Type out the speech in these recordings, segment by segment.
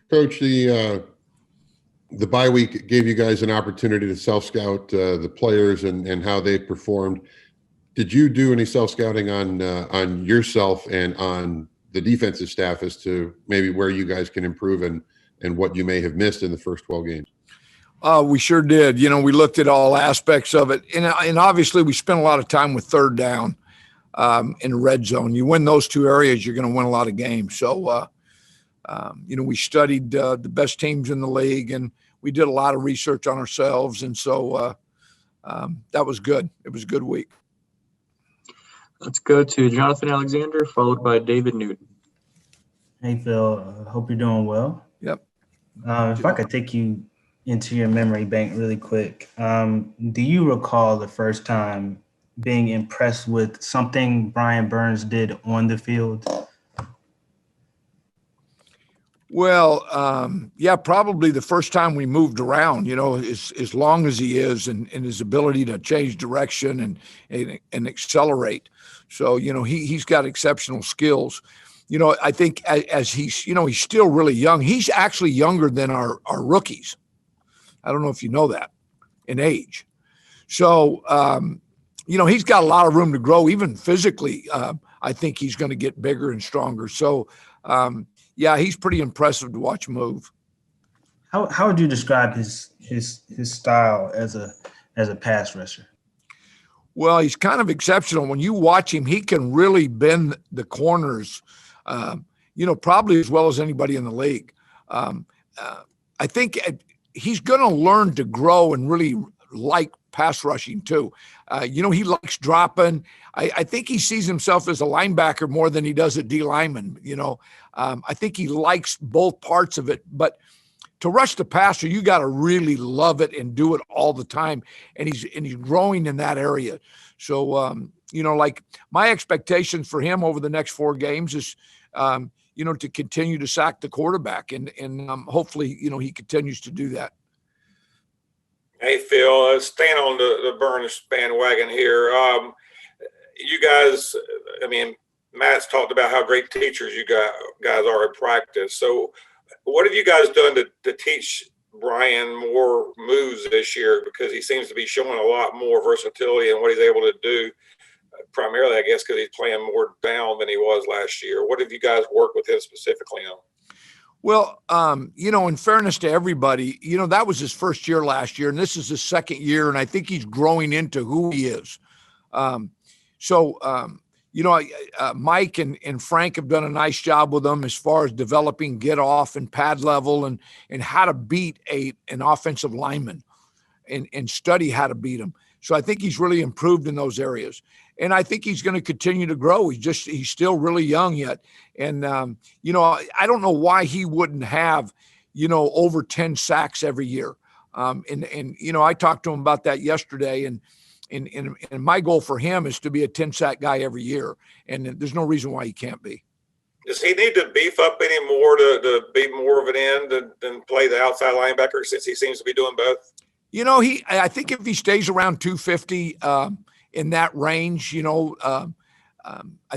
Coach, the bye week gave you guys an opportunity to self-scout the players and how they performed. Did you do any self-scouting on yourself and on the defensive staff as to maybe where you guys can improve and what you may have missed in the first 12 games? We sure did. We looked at all aspects of it. And obviously we spent a lot of time with third down in the red zone. You win those two areas, you're going to win a lot of games. So, we studied the best teams in the league, and we did a lot of research on ourselves. And so that was good. It was a good week. Let's go to Jonathan Alexander, followed by David Newton. Hey, Phil. Hope you're doing well. Yep. If I could take you into your memory bank really quick, do you recall the first time being impressed with something Brian Burns did on the field? Well, yeah, probably the first time we moved around, as long as he is and his ability to change direction and accelerate. So, he's got exceptional skills. I think as he's still really young. He's actually younger than our rookies. I don't know if you know that in age. So, he's got a lot of room to grow, even physically. I think he's going to get bigger and stronger. So, yeah, he's pretty impressive to watch move. How would you describe his style as a pass rusher? Well, he's kind of exceptional. When you watch him, he can really bend the corners, probably as well as anybody in the league. I think he's going to learn to grow and really like pass rushing too. He likes dropping. I think he sees himself as a linebacker more than he does a D lineman. I think he likes both parts of it, but to rush the passer, you got to really love it and do it all the time. And he's growing in that area. So, like my expectations for him over the next 4 games is, to continue to sack the quarterback and hopefully, he continues to do that. Hey, Phil, staying on the Burns bandwagon here. You guys, Matt's talked about how great teachers you guys are at practice. So what have you guys done to teach Brian more moves this year? Because he seems to be showing a lot more versatility in what he's able to do, primarily, I guess, because he's playing more down than he was last year. What have you guys worked with him specifically on? Well, in fairness to everybody, that was his first year last year, and this is his second year, and I think he's growing into who he is. Mike and Frank have done a nice job with him as far as developing get off and pad level and how to beat an offensive lineman and study how to beat him. So I think he's really improved in those areas. And I think he's going to continue to grow. He's still really young yet. And, I don't know why he wouldn't have, over 10 sacks every year. I talked to him about that yesterday, and my goal for him is to be a 10 sack guy every year. And there's no reason why he can't be. Does he need to beef up any more to be more of an end than play the outside linebacker, since he seems to be doing both? I think if he stays around 250, in that range, I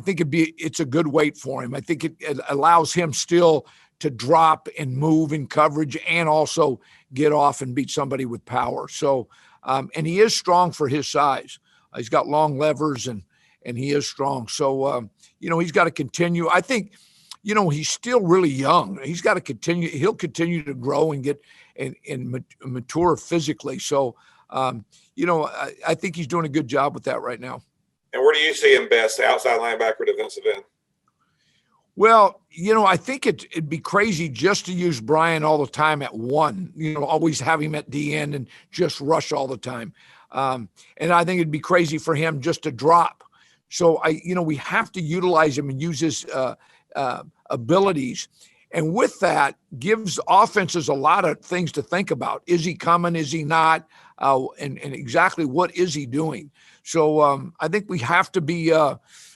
think it's a good weight for him. I think it allows him still to drop and move in coverage and also get off and beat somebody with power. So, and he is strong for his size. He's got long levers and he is strong. So, he's got to continue. I think, he's still really young. He's got to continue. He'll continue to grow and get and mature physically. So, I think he's doing a good job with that right now. And where do you see him best, outside linebacker, defensive end? Well, I think it'd be crazy just to use Brian all the time at one, always have him at the end and just rush all the time. And I think it'd be crazy for him just to drop. So we have to utilize him and use his abilities. And with that, gives offenses a lot of things to think about. Is he coming? Is he not? And exactly what is he doing? So I think we have to be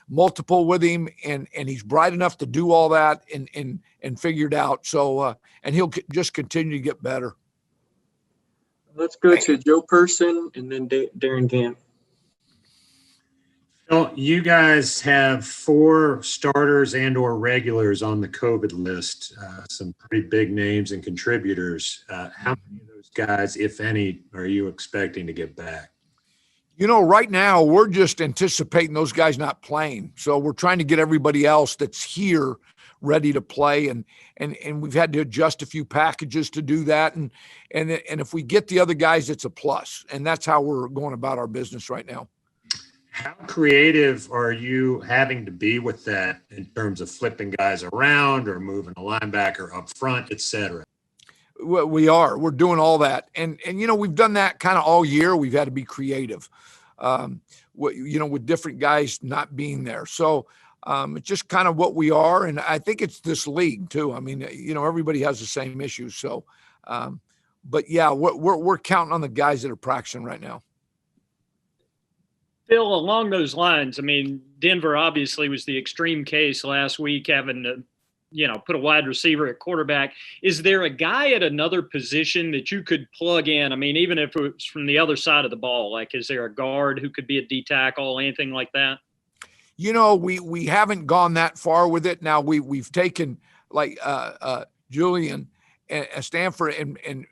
multiple with him, and he's bright enough to do all that and figure it out. So and he'll just continue to get better. Let's go to Joe Person and then Darren Camp. Well, you guys have 4 starters and or regulars on the COVID list, some pretty big names and contributors. How many of those guys, if any, are you expecting to get back? Right now we're just anticipating those guys not playing. So we're trying to get everybody else that's here ready to play. And we've had to adjust a few packages to do that. And if we get the other guys, it's a plus. And that's how we're going about our business right now. How creative are you having to be with that in terms of flipping guys around or moving a linebacker up front, et cetera? We're doing all that. And we've done that kind of all year. We've had to be creative, with different guys not being there. So it's just kind of what we are. And I think it's this league too. I mean, everybody has the same issues. So, but yeah, we're counting on the guys that are practicing right now. Phil, along those lines, I mean, Denver obviously was the extreme case last week, having to, put a wide receiver at quarterback. Is there a guy at another position that you could plug in? I mean, even if it's from the other side of the ball, like, is there a guard who could be a D tackle, anything like that? We haven't gone that far with it. Now we've taken like Julian and Stanford and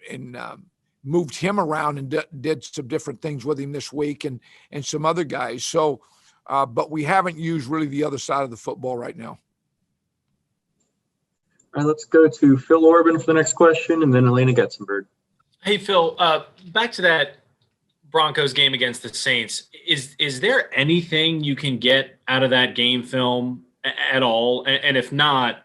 moved him around and did some different things with him this week and some other guys. So, but we haven't used really the other side of the football right now. All right, let's go to Phil Orban for the next question, and then Elena Getzenberg. Hey, Phil, back to that Broncos game against the Saints. Is there anything you can get out of that game film at all? And if not,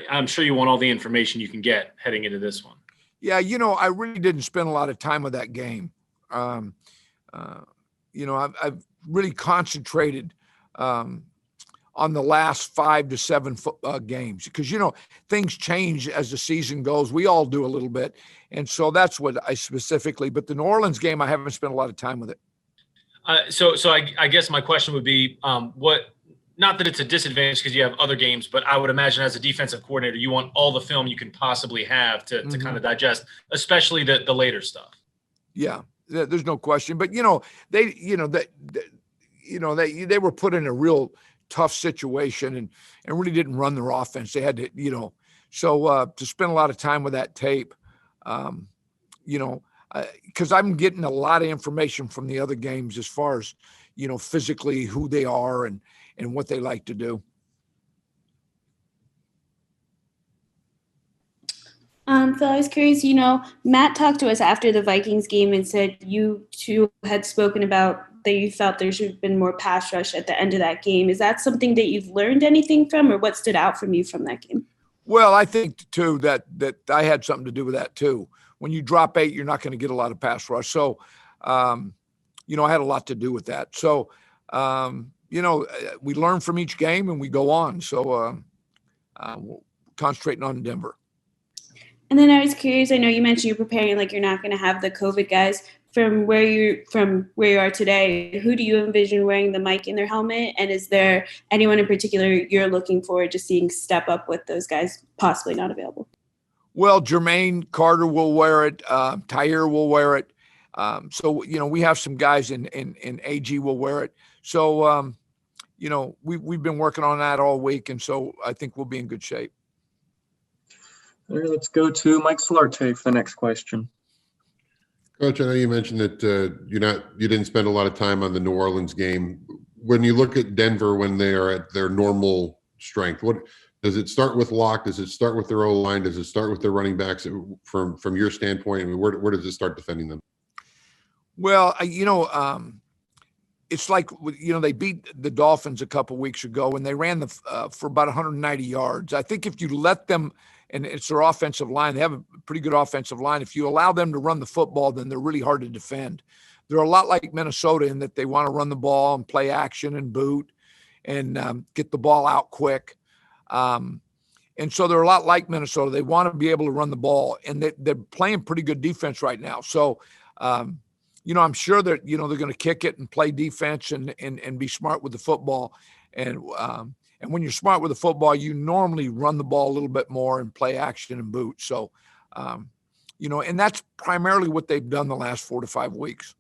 I'm sure you want all the information you can get heading into this one. Yeah, I really didn't spend a lot of time with that game. I've really concentrated on the last 5 to 7 games because, things change as the season goes. We all do a little bit. And so that's what I specifically, but the New Orleans game, I haven't spent a lot of time with it. So I guess my question would be not that it's a disadvantage because you have other games, but I would imagine as a defensive coordinator, you want all the film you can possibly have to kind of digest, especially the later stuff. Yeah, there's no question. But, they were put in a real tough situation and really didn't run their offense. They had to, so to spend a lot of time with that tape, because I'm getting a lot of information from the other games as far as, physically who they are and what they like to do. Phil, I was curious, Matt talked to us after the Vikings game and said you two had spoken about that you felt there should have been more pass rush at the end of that game. Is that something that you've learned anything from, or what stood out from you from that game? Well, I think too that I had something to do with that too. When you drop 8, you're not going to get a lot of pass rush. So, I had a lot to do with that. So, we learn from each game and we go on. So, we're concentrating on Denver. And then I was curious, I know you mentioned you're preparing like you're not going to have the COVID guys. From where you are today, who do you envision wearing the mic in their helmet? And is there anyone in particular you're looking forward to seeing step up with those guys possibly not available? Well, Jermaine Carter will wear it. Tyre will wear it. So, we have some guys in AG will wear it. So, we've been working on that all week. And so I think we'll be in good shape. All right, let's go to Mike Solarte for the next question. Coach, I know you mentioned that you didn't spend a lot of time on the New Orleans game. When you look at Denver when they are at their normal strength, what does it start with? Lock? Does it start with their O-line? Does it start with their running backs? From your standpoint, I mean, where does it start defending them? Well, it's like they beat the Dolphins a couple weeks ago and they ran for about 190 yards. I think if you let them. And it's their offensive line. They have a pretty good offensive line. If you allow them to run the football, then they're really hard to defend. They're a lot like Minnesota in that they want to run the ball and play action and boot and get the ball out quick. And so they're a lot like Minnesota. They want to be able to run the ball, and they're playing pretty good defense right now. So, I'm sure that, they're going to kick it and play defense and be smart with the football. And when you're smart with the football, you normally run the ball a little bit more and play action and boot. So, and that's primarily what they've done the last 4 to 5 weeks.